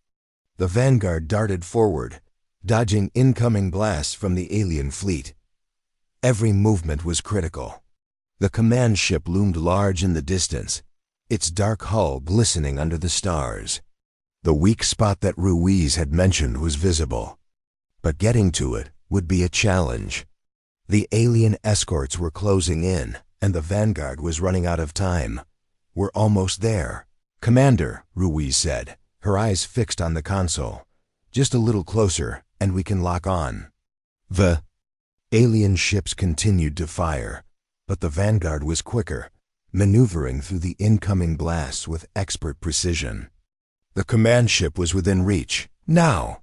Speaker 1: The Vanguard darted forward, dodging incoming blasts from the alien fleet. Every movement was critical. The command ship loomed large in the distance, its dark hull glistening under the stars. The weak spot that Ruiz had mentioned was visible, but getting to it would be a challenge. The alien escorts were closing in, and the Vanguard was running out of time. "We're almost there." "Commander," Ruiz said, her eyes fixed on the console. "Just a little closer, and we can lock on." The alien ships continued to fire, but the Vanguard was quicker, maneuvering through the incoming blasts with expert precision. The command ship was within reach. "Now!"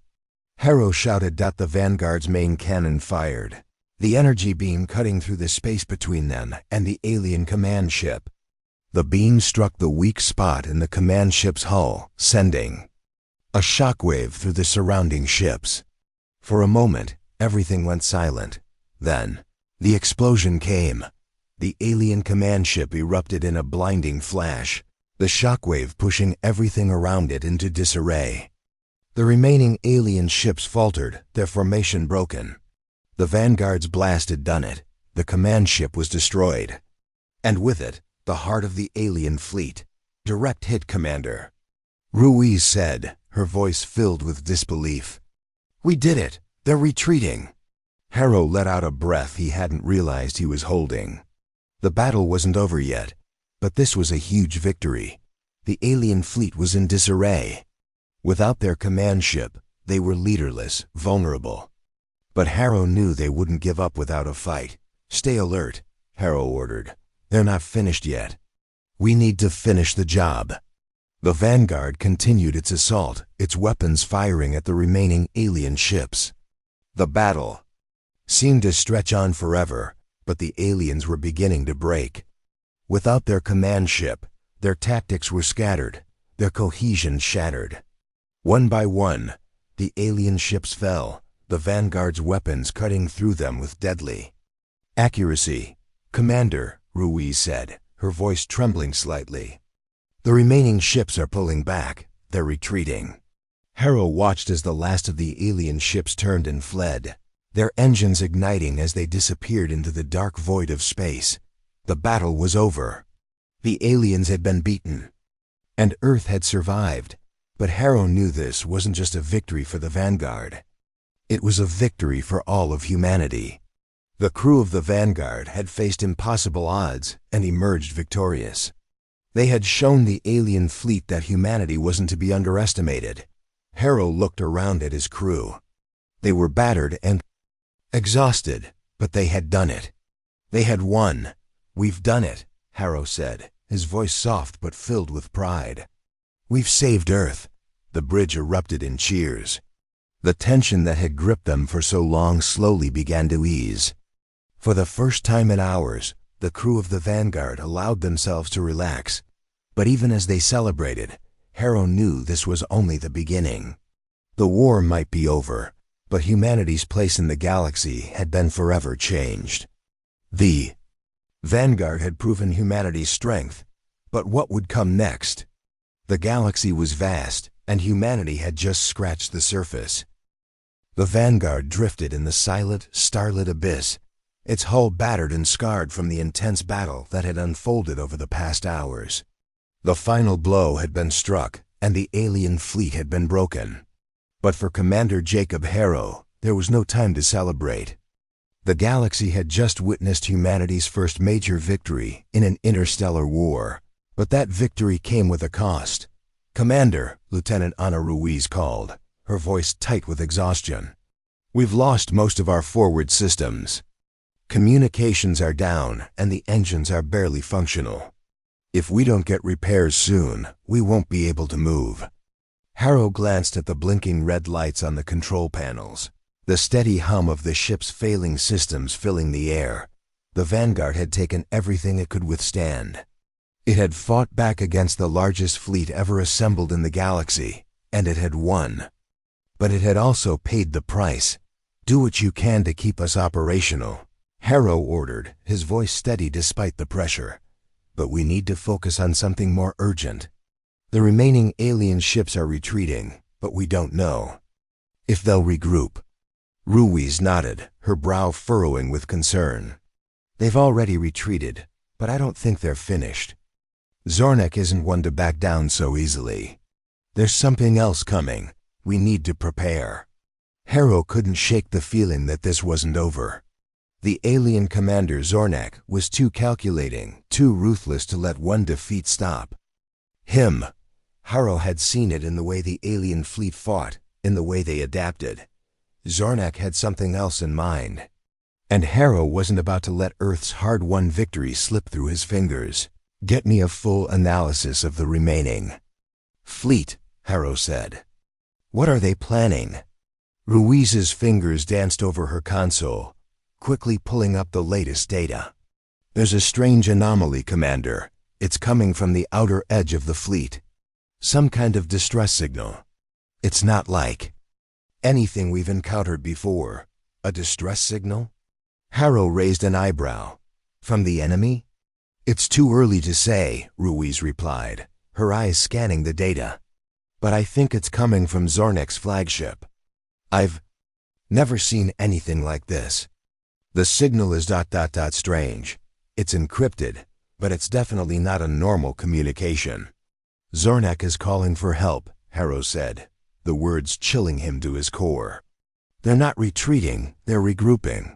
Speaker 1: Harrow shouted. The Vanguard's main cannon fired, the energy beam cutting through the space between them and the alien command ship. The beam struck the weak spot in the command ship's hull, sending A shockwave through the surrounding ships. For a moment, everything went silent. Then, the explosion came. The alien command ship erupted in a blinding flash, the shockwave pushing everything around it into disarray. The remaining alien ships faltered, their formation broken. The Vanguard's blast had done it. The command ship was destroyed. And with it, the heart of the alien fleet. Direct hit, Commander. Ruiz said, her voice filled with disbelief. We did it! They're retreating! Harrow let out a breath he hadn't realized he was holding. The battle wasn't over yet, but this was a huge victory. The alien fleet was in disarray. Without their command ship, they were leaderless, vulnerable. But Harrow knew they wouldn't give up without a fight. Stay alert, Harrow ordered. They're not finished yet. We need to finish the job. The Vanguard continued its assault, its weapons firing at the remaining alien ships. The battle seemed to stretch on forever, but the aliens were beginning to break. Without their command ship, their tactics were scattered, their cohesion shattered. One by one, the alien ships fell, the Vanguard's weapons cutting through them with deadly accuracy. Commander, Ruiz said, her voice trembling slightly. The remaining ships are pulling back. They're retreating. Harrow watched as the last of the alien ships turned and fled, their engines igniting as they disappeared into the dark void of space. The battle was over. The aliens had been beaten, and Earth had survived. But Harrow knew this wasn't just a victory for the Vanguard. It was a victory for all of humanity. The crew of the Vanguard had faced impossible odds and emerged victorious. They had shown the alien fleet that humanity wasn't to be underestimated. Harrow looked around at his crew. They were battered and exhausted, but they had done it. They had won. We've done it, Harrow said, his voice soft but filled with pride. We've saved Earth. The bridge erupted in cheers. The tension that had gripped them for so long slowly began to ease. For the first time in hours, the crew of the Vanguard allowed themselves to relax. But even as they celebrated, Harrow knew this was only the beginning. The war might be over, but humanity's place in the galaxy had been forever changed. The Vanguard had proven humanity's strength, but what would come next? The galaxy was vast, and humanity had just scratched the surface. The Vanguard drifted in the silent, starlit abyss, its hull battered and scarred from the intense battle that had unfolded over the past hours. The final blow had been struck, and the alien fleet had been broken. But for Commander Jacob Harrow, there was no time to celebrate. The galaxy had just witnessed humanity's first major victory in an interstellar war, but that victory came with a cost. Commander, Lieutenant Ana Ruiz called, her voice tight with exhaustion. We've lost most of our forward systems. Communications are down, and the engines are barely functional. If we don't get repairs soon, we won't be able to move. Harrow glanced at the blinking red lights on the control panels, the steady hum of the ship's failing systems filling the air. The Vanguard had taken everything it could withstand. It had fought back against the largest fleet ever assembled in the galaxy, and it had won. But it had also paid the price. Do what you can to keep us operational, Harrow ordered, his voice steady despite the pressure. But we need to focus on something more urgent. The remaining alien ships are retreating, but we don't know if they'll regroup. Ruiz nodded, her brow furrowing with concern. They've already retreated, but I don't think they're finished. Zornek isn't one to back down so easily. There's something else coming. We need to prepare. Harrow couldn't shake the feeling that this wasn't over. The alien commander Zornek was too calculating, too ruthless to let one defeat stop him. Harrow had seen it in the way the alien fleet fought, in the way they adapted. Zornek had something else in mind. And Harrow wasn't about to let Earth's hard-won victory slip through his fingers. Get me a full analysis of the remaining fleet, Harrow said. What are they planning? Ruiz's fingers danced over her console, quickly pulling up the latest data. There's a strange anomaly, Commander. It's coming from the outer edge of the fleet. Some kind of distress signal. It's not like anything we've encountered before. A distress signal? Harrow raised an eyebrow. From the enemy? It's too early to say, Ruiz replied, her eyes scanning the data. But I think it's coming from Zornek's flagship. I've never seen anything like this. The signal is ... strange. It's encrypted, but it's definitely not a normal communication. Zornek is calling for help, Harrow said, the words chilling him to his core. They're not retreating, they're regrouping.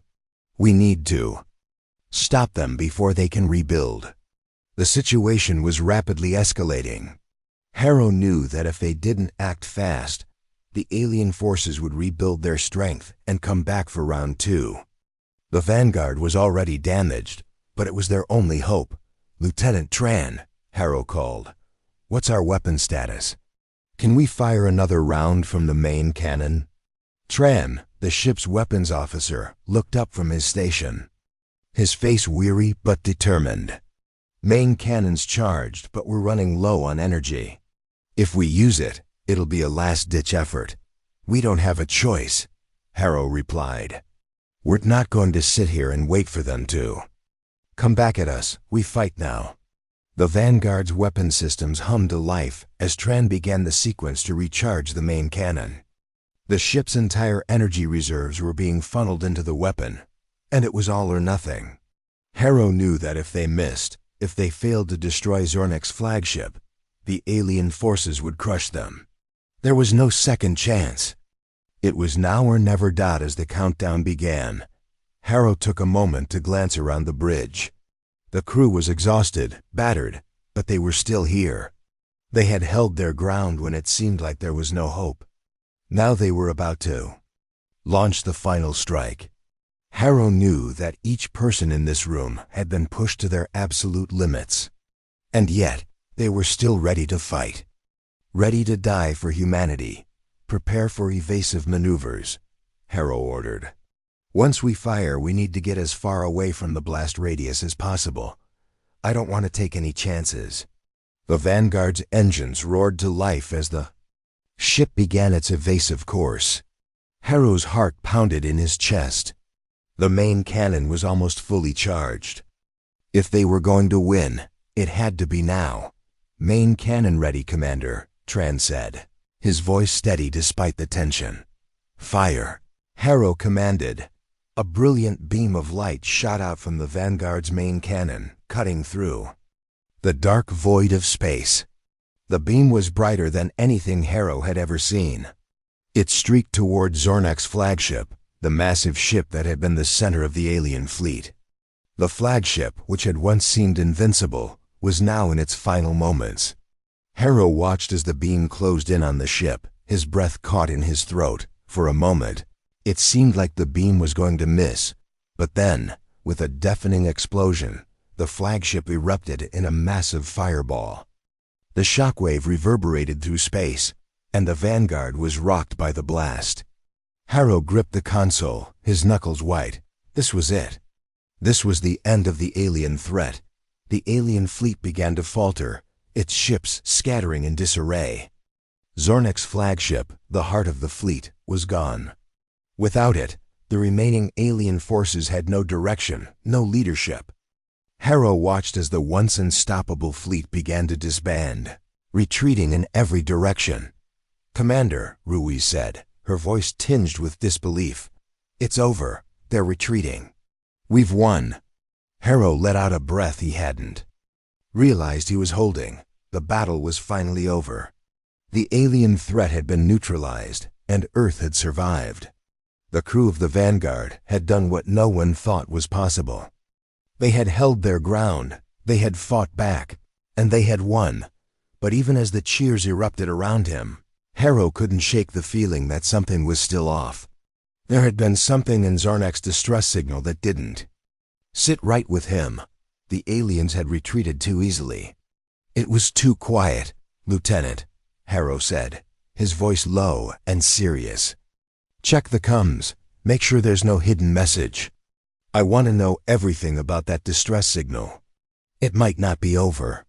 Speaker 1: We need to stop them before they can rebuild. The situation was rapidly escalating. Harrow knew that if they didn't act fast, the alien forces would rebuild their strength and come back for round 2. The Vanguard was already damaged, but it was their only hope. Lieutenant Tran, Harrow called. What's our weapon status? Can we fire another round from the main cannon? Tran, the ship's weapons officer, looked up from his station. His face weary but determined. Main cannon's charged, but we're running low on energy. If we use it, it'll be a last-ditch effort. We don't have a choice, Harrow replied. We're not going to sit here and wait for them to come back at us. We fight now. The Vanguard's weapon systems hummed to life as Tran began the sequence to recharge the main cannon. The ship's entire energy reserves were being funneled into the weapon, and it was all or nothing. Harrow knew that if they missed, if they failed to destroy Zornek's flagship, the alien forces would crush them. There was no second chance. It was now or never. As the countdown began, Harrow took a moment to glance around the bridge. The crew was exhausted, battered, but they were still here. They had held their ground when it seemed like there was no hope. Now they were about to launch the final strike. Harrow knew that each person in this room had been pushed to their absolute limits. And yet, they were still ready to fight. Ready to die for humanity. Prepare for evasive maneuvers, Harrow ordered. Once we fire, we need to get as far away from the blast radius as possible. I don't want to take any chances. The Vanguard's engines roared to life as the ship began its evasive course. Harrow's heart pounded in his chest. The main cannon was almost fully charged. If they were going to win, it had to be now. Main cannon ready, Commander, Tran said, his voice steady despite the tension. Fire, Harrow commanded. A brilliant beam of light shot out from the Vanguard's main cannon, cutting through the dark void of space. The beam was brighter than anything Harrow had ever seen. It streaked toward Zornek's flagship, the massive ship that had been the center of the alien fleet. The flagship, which had once seemed invincible, was now in its final moments. Harrow watched as the beam closed in on the ship, his breath caught in his throat. For a moment, it seemed like the beam was going to miss, but then, with a deafening explosion, the flagship erupted in a massive fireball. The shockwave reverberated through space, and the Vanguard was rocked by the blast. Harrow gripped the console, his knuckles white. This was it. This was the end of the alien threat. The alien fleet began to falter, its ships scattering in disarray. Zornek's flagship, the heart of the fleet, was gone. Without it, the remaining alien forces had no direction, no leadership. Harrow watched as the once unstoppable fleet began to disband, retreating in every direction. Commander, Ruiz said, her voice tinged with disbelief. It's over. They're retreating. We've won. Harrow let out a breath he hadn't realized he was holding. The battle was finally over. The alien threat had been neutralized, and Earth had survived. The crew of the Vanguard had done what no one thought was possible. They had held their ground, they had fought back, and they had won. But even as the cheers erupted around him, Harrow couldn't shake the feeling that something was still off. There had been something in Zornek's distress signal that didn't sit right with him. The aliens had retreated too easily. It was too quiet, Lieutenant, Harrow said, his voice low and serious. Check the comms. Make sure there's no hidden message. I want to know everything about that distress signal. It might not be over.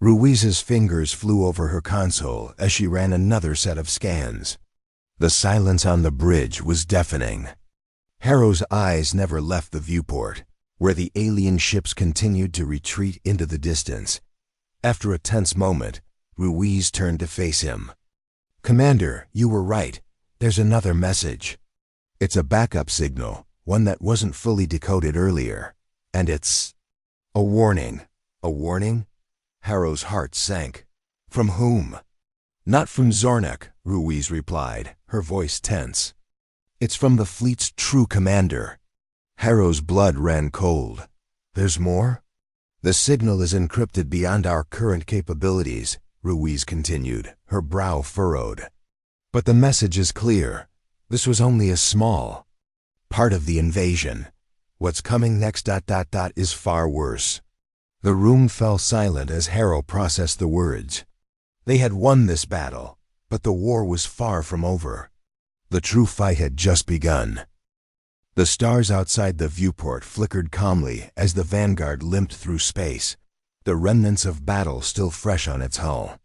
Speaker 1: Ruiz's fingers flew over her console as she ran another set of scans. The silence on the bridge was deafening. Harrow's eyes never left the viewport, where the alien ships continued to retreat into the distance. After a tense moment, Ruiz turned to face him. "Commander, you were right. There's another message. It's a backup signal, one that wasn't fully decoded earlier. And it's a warning." "A warning?" Harrow's heart sank. "From whom?" "Not from Zornik," Ruiz replied, her voice tense. "It's from the fleet's true commander." Harrow's blood ran cold. "There's more?" "The signal is encrypted beyond our current capabilities," Ruiz continued, her brow furrowed. "But the message is clear. This was only a small part of the invasion. What's coming next ... is far worse." The room fell silent as Harrow processed the words. They had won this battle, but the war was far from over. The true fight had just begun. The stars outside the viewport flickered calmly as the Vanguard limped through space, the remnants of battle still fresh on its hull.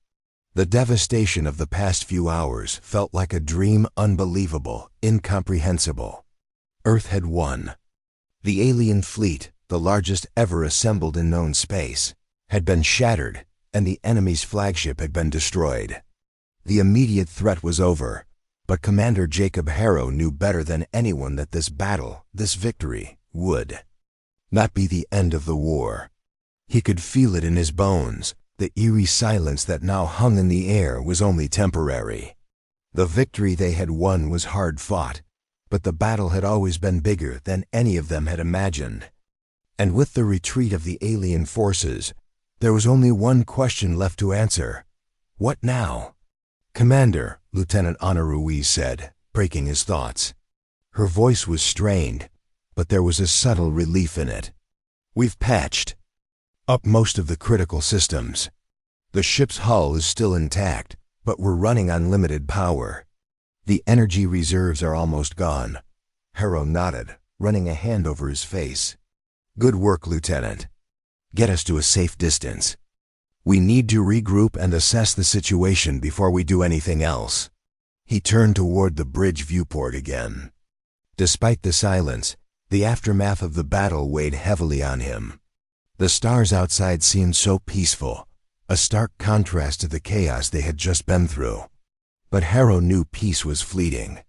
Speaker 1: The devastation of the past few hours felt like a dream, unbelievable, incomprehensible. Earth had won. The alien fleet, the largest ever assembled in known space, had been shattered, and the enemy's flagship had been destroyed. The immediate threat was over, but Commander Jacob Harrow knew better than anyone that this battle, this victory, would not be the end of the war. He could feel it in his bones. The eerie silence that now hung in the air was only temporary. The victory they had won was hard fought, but the battle had always been bigger than any of them had imagined. And with the retreat of the alien forces, there was only one question left to answer. What now? "Commander," Lieutenant Ana Ruiz said, breaking his thoughts. Her voice was strained, but there was a subtle relief in it. "We've patched up most of the critical systems. The ship's hull is still intact, but we're running on limited power. The energy reserves are almost gone." Harrow nodded, running a hand over his face. "Good work, Lieutenant. Get us to a safe distance. We need to regroup and assess the situation before we do anything else." He turned toward the bridge viewport again. Despite the silence, the aftermath of the battle weighed heavily on him. The stars outside seemed so peaceful, a stark contrast to the chaos they had just been through. But Harrow knew peace was fleeting.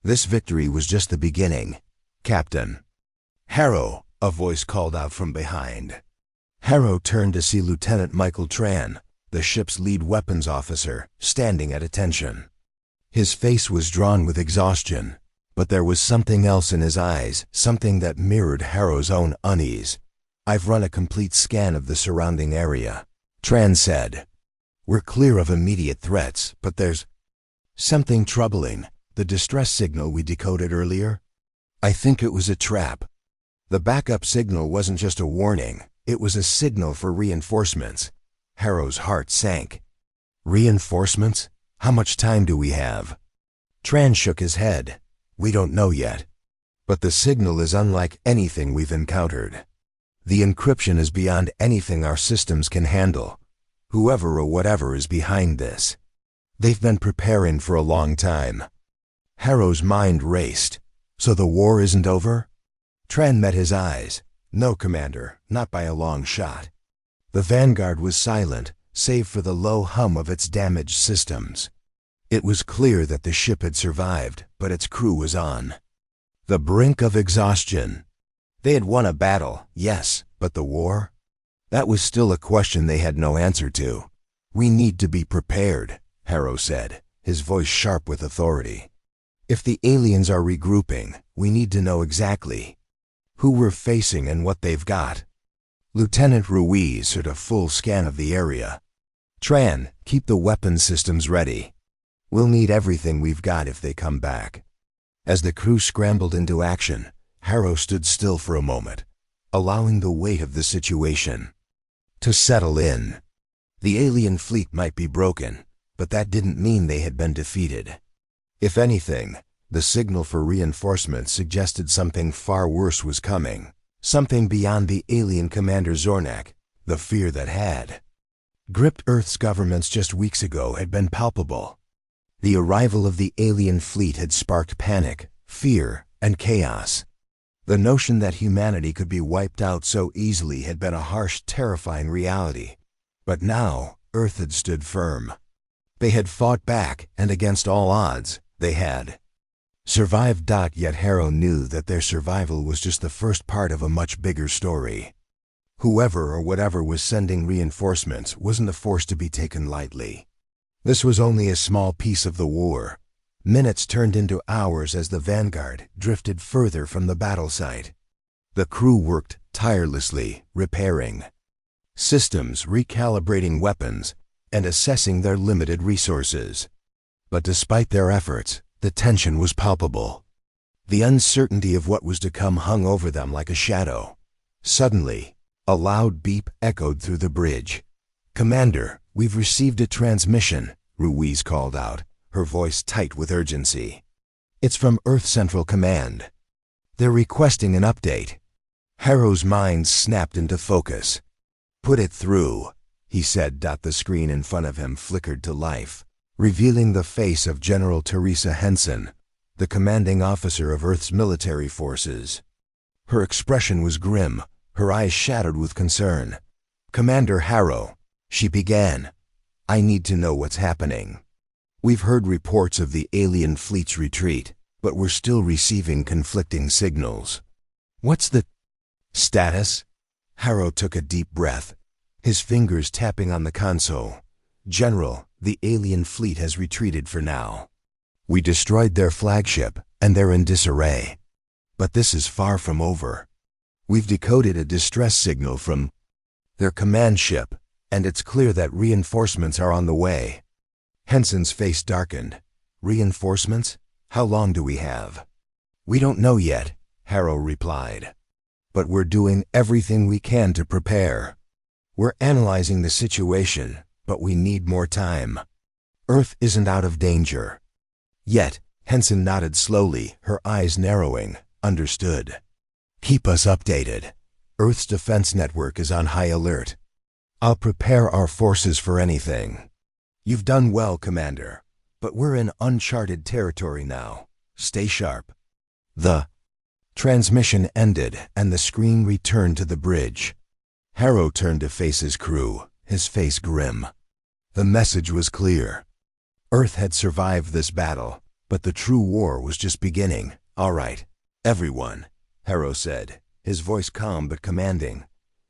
Speaker 1: This victory was just the beginning. "Captain." "Harrow," a voice called out from behind. Harrow turned to see Lieutenant Michael Tran, the ship's lead weapons officer, standing at attention. His face was drawn with exhaustion, but there was something else in his eyes, something that mirrored Harrow's own unease. "I've run a complete scan of the surrounding area," Tran said. "We're clear of immediate threats, but there's something troubling. The distress signal we decoded earlier? I think it was a trap. The backup signal wasn't just a warning, it was a signal for reinforcements." Harrow's heart sank. "Reinforcements? How much time do we have?" Tran shook his head. "We don't know yet. But the signal is unlike anything we've encountered. The encryption is beyond anything our systems can handle. Whoever or whatever is behind this, they've been preparing for a long time." Harrow's mind raced. "So the war isn't over?" Tran met his eyes. "No, Commander, not by a long shot." The Vanguard was silent, save for the low hum of its damaged systems. It was clear that the ship had survived, but its crew was on the brink of exhaustion. They had won a battle, yes, but the war? That was still a question they had no answer to. "We need to be prepared," Harrow said, his voice sharp with authority. "If the aliens are regrouping, we need to know exactly who we're facing and what they've got." Lieutenant Ruiz did a full scan of the area. "Tran, keep the weapon systems ready. We'll need everything we've got if they come back." As the crew scrambled into action, Harrow stood still for a moment, allowing the weight of the situation to settle in. The alien fleet might be broken, but that didn't mean they had been defeated. If anything, the signal for reinforcements suggested something far worse was coming, something beyond the alien Commander Zornik, the fear that had gripped Earth's governments just weeks ago had been palpable. The arrival of the alien fleet had sparked panic, fear, and chaos. The notion that humanity could be wiped out so easily had been a harsh, terrifying reality. But now, Earth had stood firm. They had fought back, and against all odds, they had survived. Yet Harrow knew that their survival was just the first part of a much bigger story. Whoever or whatever was sending reinforcements wasn't a force to be taken lightly. This was only a small piece of the war. Minutes turned into hours as the vanguard drifted further from the battle site. The crew worked tirelessly, repairing systems, recalibrating weapons, and assessing their limited resources. But despite their efforts, the tension was palpable. The uncertainty of what was to come hung over them like a shadow. Suddenly, a loud beep echoed through the bridge. "Commander, we've received a transmission," Ruiz called out, her voice tight with urgency. "It's from Earth Central Command. They're requesting an update." Harrow's mind snapped into focus. "Put it through," he said. The screen in front of him flickered to life, revealing the face of General Teresa Henson, the commanding officer of Earth's military forces. Her expression was grim, her eyes shadowed with concern. "Commander Harrow," she began, "I need to know what's happening. We've heard reports of the alien fleet's retreat, but we're still receiving conflicting signals. What's the status?" Harrow took a deep breath, his fingers tapping on the console. "General, the alien fleet has retreated for now. We destroyed their flagship, and they're in disarray. But this is far from over. We've decoded a distress signal from their command ship, and it's clear that reinforcements are on the way." Henson's face darkened. "Reinforcements? How long do we have?" "We don't know yet," Harrow replied. "But we're doing everything we can to prepare. We're analyzing the situation, but we need more time. Earth isn't out of danger yet." Henson nodded slowly, her eyes narrowing. "Understood. Keep us updated. Earth's defense network is on high alert. I'll prepare our forces for anything." "You've done well, Commander, but we're in uncharted territory now. Stay sharp." The transmission ended, and the screen returned to the bridge. Harrow turned to face his crew, his face grim. The message was clear. Earth had survived this battle, but the true war was just beginning. "All right, everyone," Harrow said, his voice calm but commanding.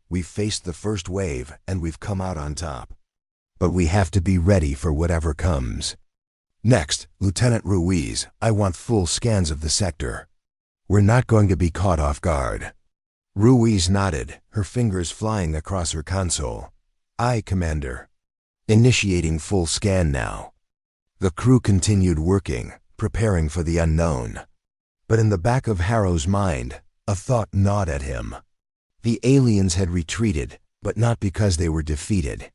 Speaker 1: "We've faced the first wave, and we've come out on top. But we have to be ready for whatever comes. Next, Lieutenant Ruiz, I want full scans of the sector. We're not going to be caught off guard." Ruiz nodded, her fingers flying across her console. "Aye, Commander." Initiating full scan now. The crew continued working, preparing for the unknown. But in the back of Harrow's mind, a thought gnawed at him. The aliens had retreated, but not because they were defeated.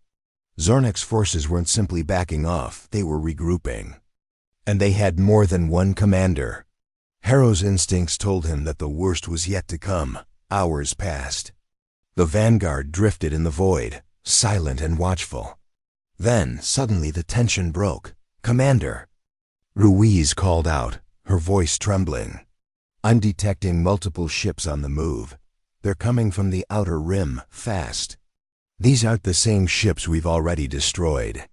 Speaker 1: Zornik's forces weren't simply backing off, they were regrouping. And they had more than one commander. Harrow's instincts told him that the worst was yet to come. Hours passed. The vanguard drifted in the void, silent and watchful. Then, suddenly the tension broke. "Commander!" Ruiz called out, her voice trembling. "I'm detecting multiple ships on the move. They're coming from the outer rim, fast. These aren't the same ships we've already destroyed.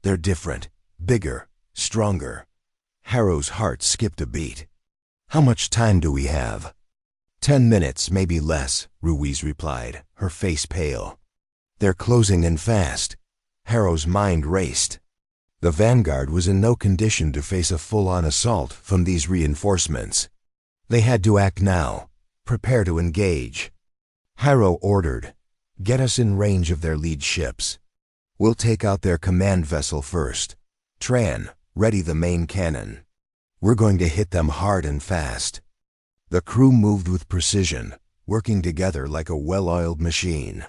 Speaker 1: They're different, bigger, stronger." Harrow's heart skipped a beat. "How much time do we have?" 10 minutes, maybe less," Ruiz replied, her face pale. "They're closing in fast." Harrow's mind raced. The vanguard was in no condition to face a full-on assault from these reinforcements. They had to act now, prepare to engage. Harrow ordered, "Get us in range of their lead ships. We'll take out their command vessel first. Tran, ready the main cannon. We're going to hit them hard and fast." The crew moved with precision, working together like a well-oiled machine.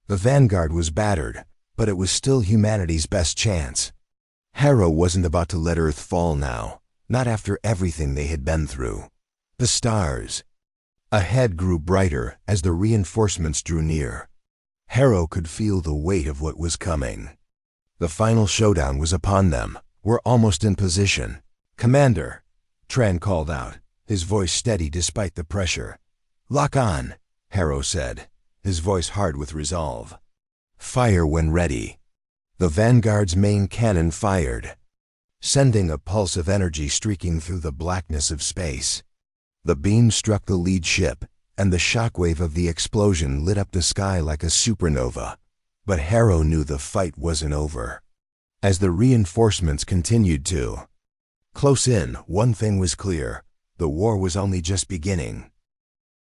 Speaker 1: The vanguard was battered, but it was still humanity's best chance. Harrow wasn't about to let Earth fall now, not after everything they had been through. The stars ahead grew brighter as the reinforcements drew near. Harrow could feel the weight of what was coming. The final showdown was upon them. We're almost in position. "Commander," Tran called out, his voice steady despite the pressure. "Lock on," Harrow said, his voice hard with resolve. "Fire when ready." The Vanguard's main cannon fired, sending a pulse of energy streaking through the blackness of space. The beam struck the lead ship, and the shockwave of the explosion lit up the sky like a supernova. But Harrow knew the fight wasn't over. As the reinforcements continued to close in, one thing was clear: the war was only just beginning.